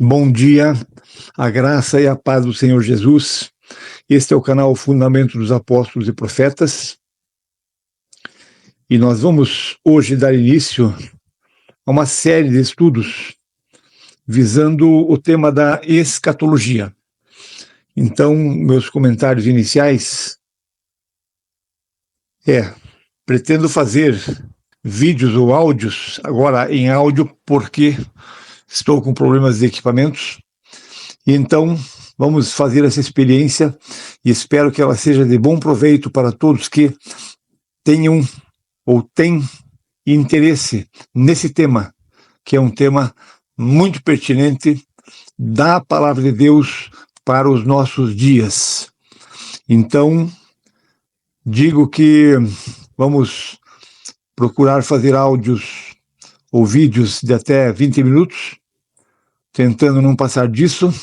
Bom dia, a graça e a paz do Senhor Jesus. Este é o canal Fundamento dos Apóstolos e Profetas. E nós vamos hoje dar início a uma série de estudos visando o tema da escatologia. Então, meus comentários iniciais pretendo fazer vídeos ou áudios, agora em áudio, porque estou com problemas de equipamentos. E então, vamos fazer essa experiência e espero que ela seja de bom proveito para todos que tenham ou têm interesse nesse tema, que é um tema muito pertinente da Palavra de Deus para os nossos dias. Então, digo que vamos procurar fazer áudios ou vídeos de até 20 minutos, tentando não passar disso,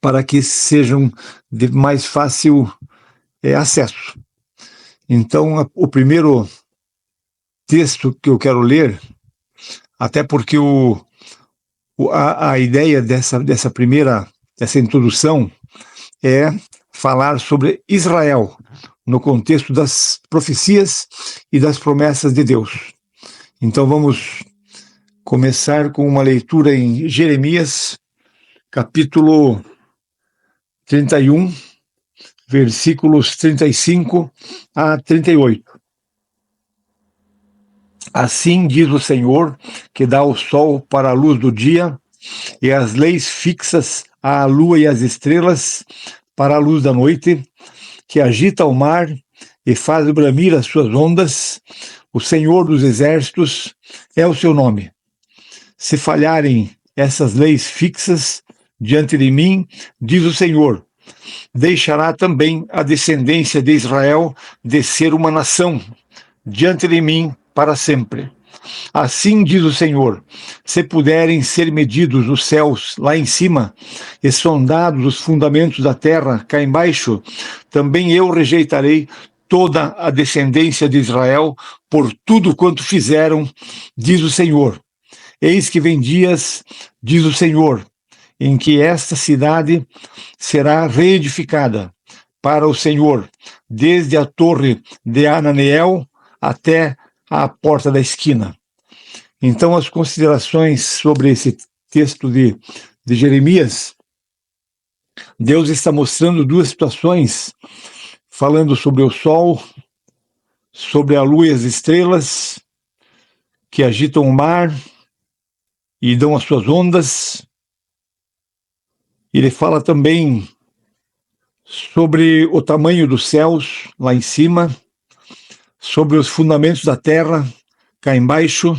para que sejam de mais fácil acesso. Então, o primeiro texto que eu quero ler, até porque a ideia dessa introdução é falar sobre Israel, no contexto das profecias e das promessas de Deus. Então vamos começar com uma leitura em Jeremias, capítulo 31, versículos 35 a 38. Assim diz o Senhor, que dá o sol para a luz do dia, e as leis fixas à lua e às estrelas para a luz da noite, que agita o mar e faz bramir as suas ondas. O Senhor dos exércitos é o seu nome. Se falharem essas leis fixas diante de mim, diz o Senhor, deixará também a descendência de Israel de ser uma nação diante de mim para sempre. Assim diz o Senhor, se puderem ser medidos os céus lá em cima e sondados os fundamentos da terra cá embaixo, também eu rejeitarei toda a descendência de Israel por tudo quanto fizeram, diz o Senhor. Eis que vem dias, diz o Senhor, em que esta cidade será reedificada para o Senhor, desde a torre de Ananeel até a porta da esquina. Então, as considerações sobre esse texto de Jeremias, Deus está mostrando duas situações, falando sobre o sol, sobre a lua e as estrelas, que agitam o mar e dão as suas ondas. Ele fala também sobre o tamanho dos céus lá em cima, sobre os fundamentos da terra cá embaixo.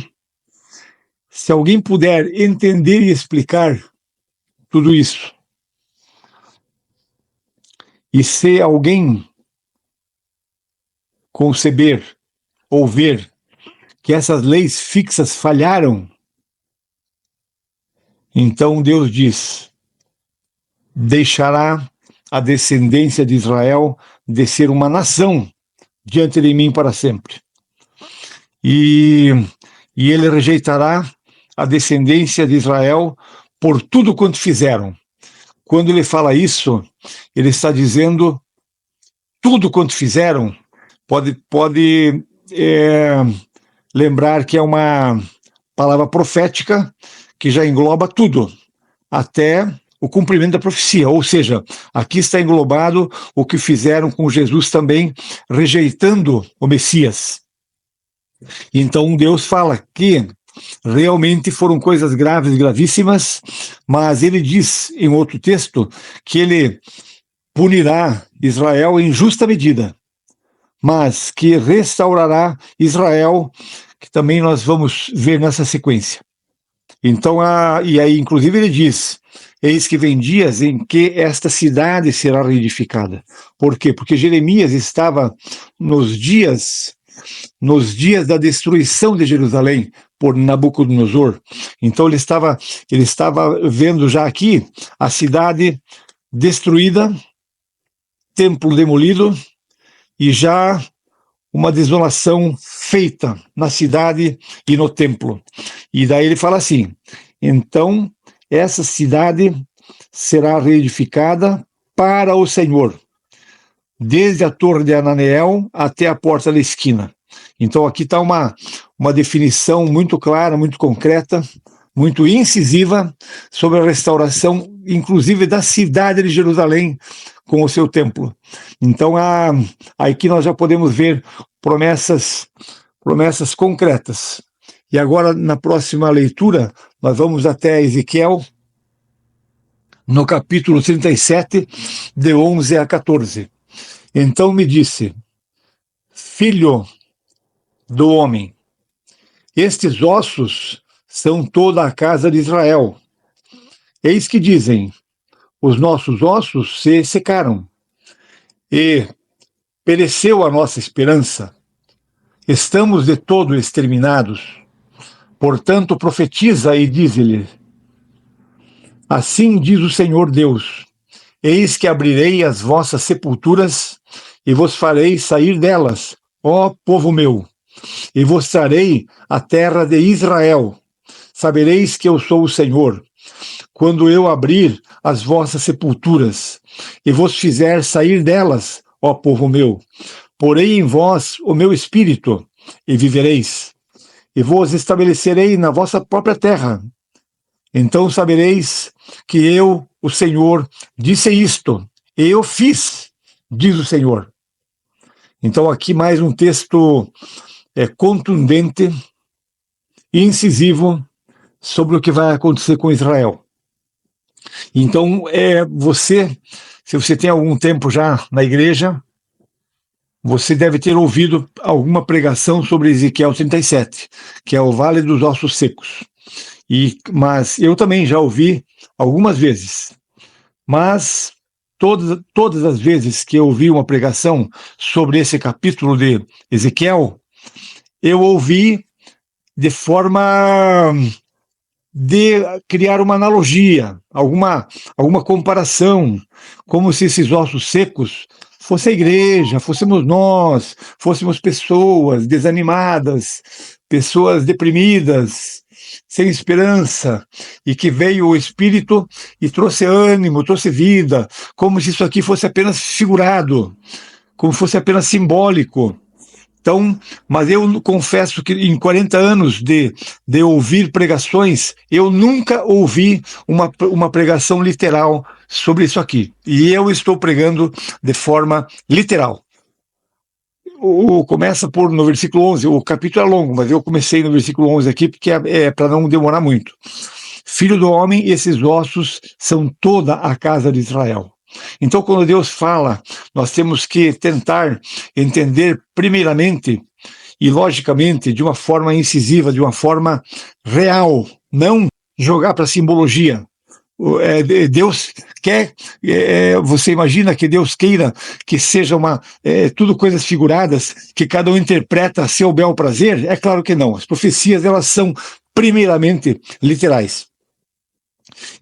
Se alguém puder entender e explicar tudo isso, e se alguém conceber ou ver que essas leis fixas falharam, então Deus diz, deixará a descendência de Israel de ser uma nação diante de mim para sempre. E ele rejeitará a descendência de Israel por tudo quanto fizeram. Quando ele fala isso, ele está dizendo tudo quanto fizeram. Pode lembrar que é uma palavra profética que já engloba tudo, até o cumprimento da profecia, ou seja, aqui está englobado o que fizeram com Jesus também, rejeitando o Messias. Então Deus fala que realmente foram coisas graves, gravíssimas, mas ele diz em outro texto que ele punirá Israel em justa medida, mas que restaurará Israel, que também nós vamos ver nessa sequência. Então, e aí inclusive ele diz, eis que vem dias em que esta cidade será reedificada. Por quê? Porque Jeremias estava nos dias da destruição de Jerusalém por Nabucodonosor. Então ele estava vendo já aqui a cidade destruída, templo demolido e já uma desolação feita na cidade e no templo. E daí ele fala assim, então essa cidade será reedificada para o Senhor, desde a torre de Ananiel até a porta da esquina. Então aqui está uma definição muito clara, muito concreta, muito incisiva sobre a restauração, inclusive da cidade de Jerusalém com o seu templo. Então aqui nós já podemos ver promessas concretas. E agora, na próxima leitura, nós vamos até Ezequiel, no capítulo 37, de 11 a 14. Então me disse: filho do homem, estes ossos são toda a casa de Israel. Eis que dizem: os nossos ossos se secaram, e pereceu a nossa esperança. Estamos de todo exterminados. Portanto, profetiza e dize-lhe: assim diz o Senhor Deus: eis que abrirei as vossas sepulturas e vos farei sair delas, ó povo meu, e vos trarei a terra de Israel. Sabereis que eu sou o Senhor, quando eu abrir as vossas sepulturas e vos fizer sair delas, ó povo meu. Porei em vós o meu espírito e vivereis, e vos estabelecerei na vossa própria terra. Então sabereis que eu, o Senhor, disse isto, e eu fiz, diz o Senhor. Então aqui mais um texto contundente, incisivo, sobre o que vai acontecer com Israel. Então, se você tem algum tempo já na igreja, você deve ter ouvido alguma pregação sobre Ezequiel 37, que é o Vale dos Ossos Secos. Mas eu também já ouvi algumas vezes. Mas todas as vezes que eu ouvi uma pregação sobre esse capítulo de Ezequiel, eu ouvi de forma de criar uma analogia, alguma comparação, como se esses ossos secos fosse a igreja, fôssemos nós, fôssemos pessoas desanimadas, pessoas deprimidas, sem esperança, e que veio o Espírito e trouxe ânimo, trouxe vida, como se isso aqui fosse apenas figurado, como fosse apenas simbólico. Então, mas eu confesso que em 40 anos de ouvir pregações, eu nunca ouvi uma pregação literal sobre isso aqui. E eu estou pregando de forma literal. Começa no versículo 11, o capítulo é longo, mas eu comecei no versículo 11 aqui, porque é para não demorar muito. Filho do homem, esses ossos são toda a casa de Israel. Então, quando Deus fala, nós temos que tentar entender primeiramente e logicamente, de uma forma incisiva, de uma forma real, não jogar para simbologia. Deus quer, você imagina que Deus queira que seja tudo coisas figuradas, que cada um interpreta a seu bel prazer? É claro que não. As profecias, elas são primeiramente literais.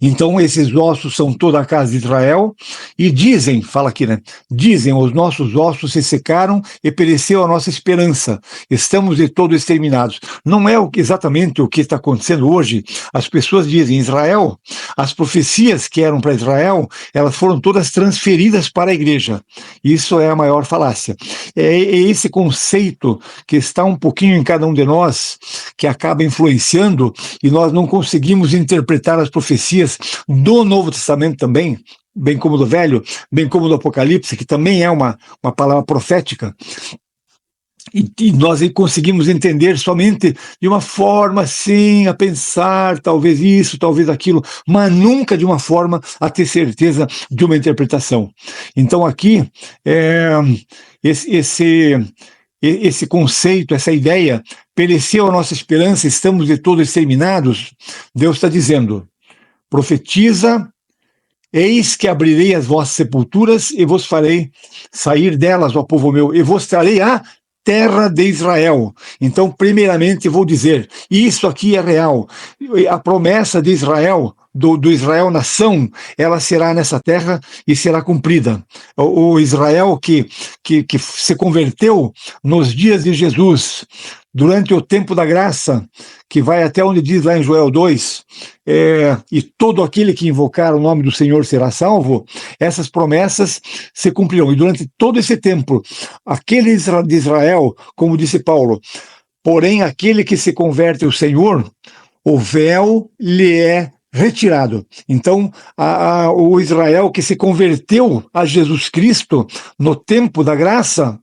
Então esses ossos são toda a casa de Israel, e dizem, fala aqui, né? Dizem, os nossos ossos se secaram e pereceu a nossa esperança, estamos de todo exterminados. Não é exatamente o que está acontecendo hoje. As pessoas dizem, Israel, as profecias que eram para Israel, elas foram todas transferidas para a igreja. Isso é a maior falácia. É esse conceito que está um pouquinho em cada um de nós, que acaba influenciando, e nós não conseguimos interpretar as profecias do Novo Testamento também, bem como do Velho, bem como do Apocalipse, que também é uma palavra profética, e nós conseguimos entender somente de uma forma assim, a pensar, talvez isso, talvez aquilo, mas nunca de uma forma a ter certeza de uma interpretação. Então aqui, esse conceito, essa ideia, pereceu a nossa esperança, estamos de todo exterminados, Deus está dizendo, profetiza, eis que abrirei as vossas sepulturas e vos farei sair delas, ó povo meu, e vos trarei a terra de Israel. Então, primeiramente, vou dizer, isso aqui é real. A promessa de Israel, do Israel nação, ela será nessa terra e será cumprida. O Israel que se converteu nos dias de Jesus, durante o tempo da graça, que vai até onde diz lá em Joel 2, e todo aquele que invocar o nome do Senhor será salvo, essas promessas se cumprirão. E durante todo esse tempo, aquele de Israel, como disse Paulo, porém aquele que se converte ao Senhor, o véu lhe é retirado. Então, o Israel que se converteu a Jesus Cristo no tempo da graça,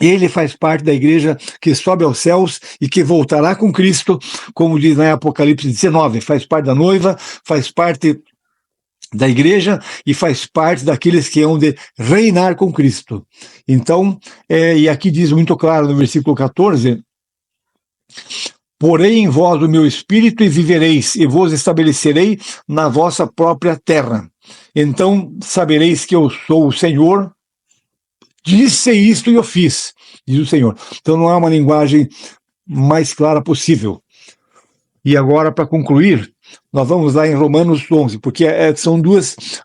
ele faz parte da igreja que sobe aos céus e que voltará com Cristo, como diz na Apocalipse 19, faz parte da noiva, faz parte da igreja e faz parte daqueles que hão de reinar com Cristo. Então, e aqui diz muito claro no versículo 14, porei em vós o meu espírito e vivereis, e vos estabelecerei na vossa própria terra. Então sabereis que eu sou o Senhor, disse isto e eu fiz, diz o Senhor. Então não há uma linguagem mais clara possível. E agora, para concluir, nós vamos lá em Romanos 11, porque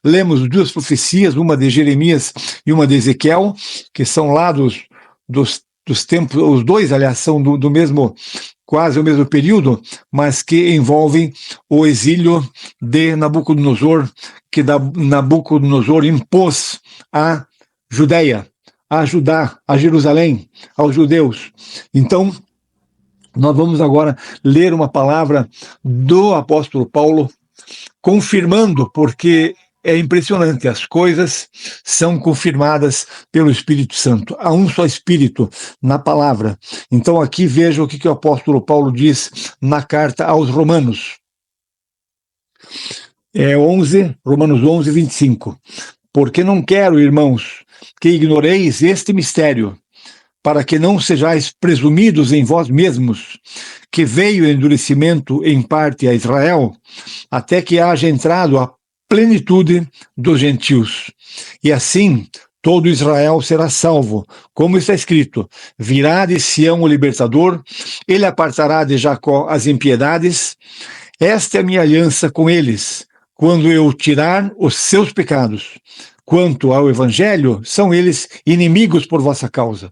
lemos duas profecias, uma de Jeremias e uma de Ezequiel, que são lá dos tempos, os dois, aliás, são do mesmo, quase o mesmo período, mas que envolvem o exílio de Nabucodonosor, que Nabucodonosor impôs à Judéia, a Judá, a Jerusalém, aos judeus. Então, nós vamos agora ler uma palavra do apóstolo Paulo, confirmando, porque é impressionante, as coisas são confirmadas pelo Espírito Santo. Há um só Espírito na palavra. Então aqui veja o que o apóstolo Paulo diz na carta aos Romanos. Romanos 11, 25. Porque não quero, irmãos, que ignoreis este mistério, para que não sejais presumidos em vós mesmos, que veio o endurecimento em parte a Israel, até que haja entrado a plenitude dos gentios. E assim todo Israel será salvo, como está escrito: virá de Sião o libertador, ele apartará de Jacó as impiedades. Esta é a minha aliança com eles, quando eu tirar os seus pecados. Quanto ao evangelho, são eles inimigos por vossa causa.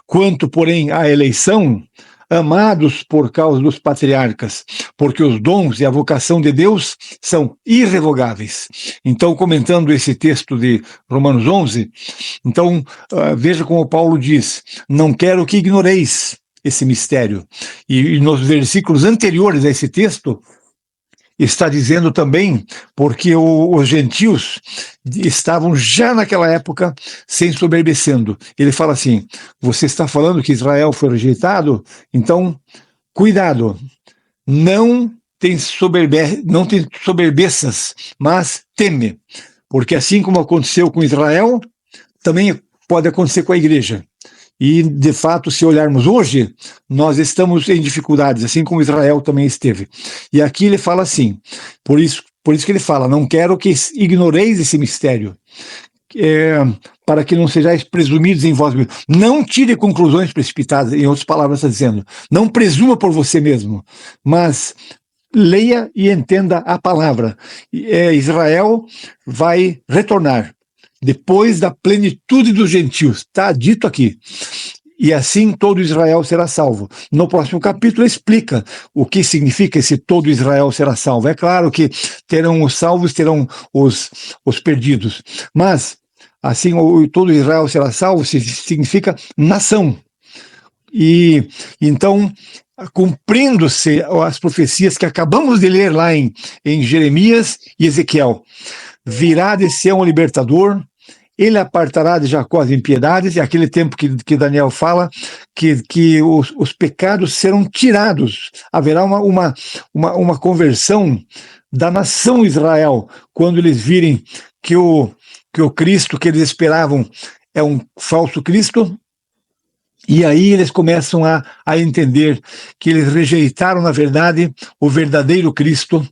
Quanto, porém, à eleição, amados por causa dos patriarcas, porque os dons e a vocação de Deus são irrevogáveis. Então, comentando esse texto de Romanos 11, então, veja como Paulo diz: não quero que ignoreis esse mistério. E nos versículos anteriores a esse texto, está dizendo também porque os gentios estavam já naquela época se ensoberbecendo. Ele fala assim: você está falando que Israel foi rejeitado? Então, cuidado, não tem soberbeças, mas teme, porque assim como aconteceu com Israel, também pode acontecer com a igreja. E, de fato, se olharmos hoje, nós estamos em dificuldades, assim como Israel também esteve. E aqui ele fala assim, por isso que ele fala: não quero que ignoreis esse mistério, para que não sejais presumidos em vós mesmos. Não tire conclusões precipitadas, em outras palavras está dizendo. Não presuma por você mesmo, mas leia e entenda a palavra. Israel vai retornar depois da plenitude dos gentios, está dito aqui. E assim todo Israel será salvo. No próximo capítulo explica o que significa esse todo Israel será salvo. É claro que terão os salvos, terão os perdidos. Mas, assim, todo Israel será salvo significa nação. E então, cumprindo-se as profecias que acabamos de ler lá em Jeremias e Ezequiel: virá de Sião o libertador, ele apartará de Jacó as impiedades. É aquele tempo que Daniel fala que os pecados serão tirados. Haverá uma conversão da nação Israel, quando eles virem que o Cristo que eles esperavam é um falso Cristo. E aí eles começam a entender que eles rejeitaram, na verdade, o verdadeiro Cristo,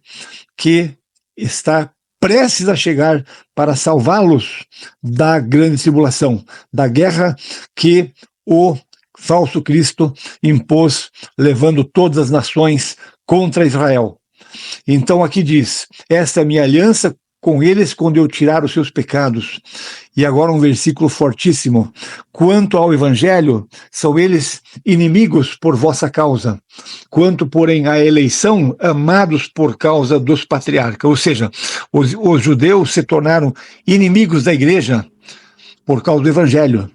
que está prestes a chegar para salvá-los da grande tribulação, da guerra que o falso Cristo impôs, levando todas as nações contra Israel. Então aqui diz: esta é a minha aliança com eles quando eu tirar os seus pecados. E agora um versículo fortíssimo. Quanto ao evangelho, são eles inimigos por vossa causa. Quanto, porém, à eleição, amados por causa dos patriarcas. Ou seja, os judeus se tornaram inimigos da igreja por causa do evangelho.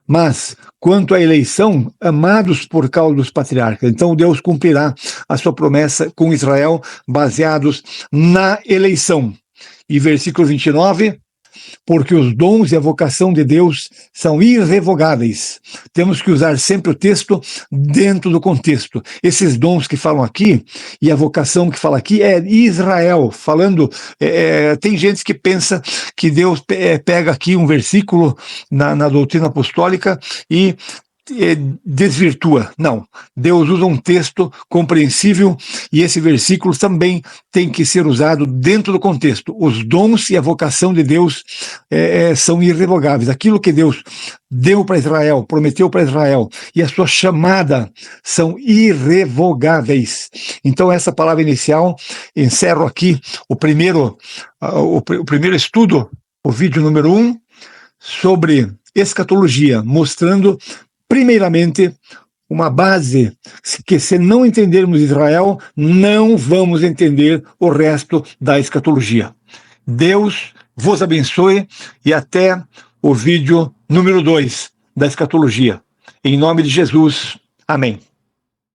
Mas, quanto à eleição, amados por causa dos patriarcas. Então Deus cumprirá a sua promessa com Israel, baseados na eleição. E versículo 29, porque os dons e a vocação de Deus são irrevogáveis. Temos que usar sempre o texto dentro do contexto. Esses dons que falam aqui e a vocação que fala aqui é Israel, falando... tem gente que pensa que Deus pega aqui um versículo na doutrina apostólica e desvirtua. Não, Deus usa um texto compreensível e esse versículo também tem que ser usado dentro do contexto. Os dons e a vocação de Deus são irrevogáveis. Aquilo que Deus deu para Israel, prometeu para Israel, e a sua chamada são irrevogáveis. Então essa palavra inicial, encerro aqui o primeiro estudo, o vídeo número 1, sobre escatologia, mostrando primeiramente, uma base que, se não entendermos Israel, não vamos entender o resto da escatologia. Deus vos abençoe e até o vídeo número 2 da escatologia. Em nome de Jesus, amém.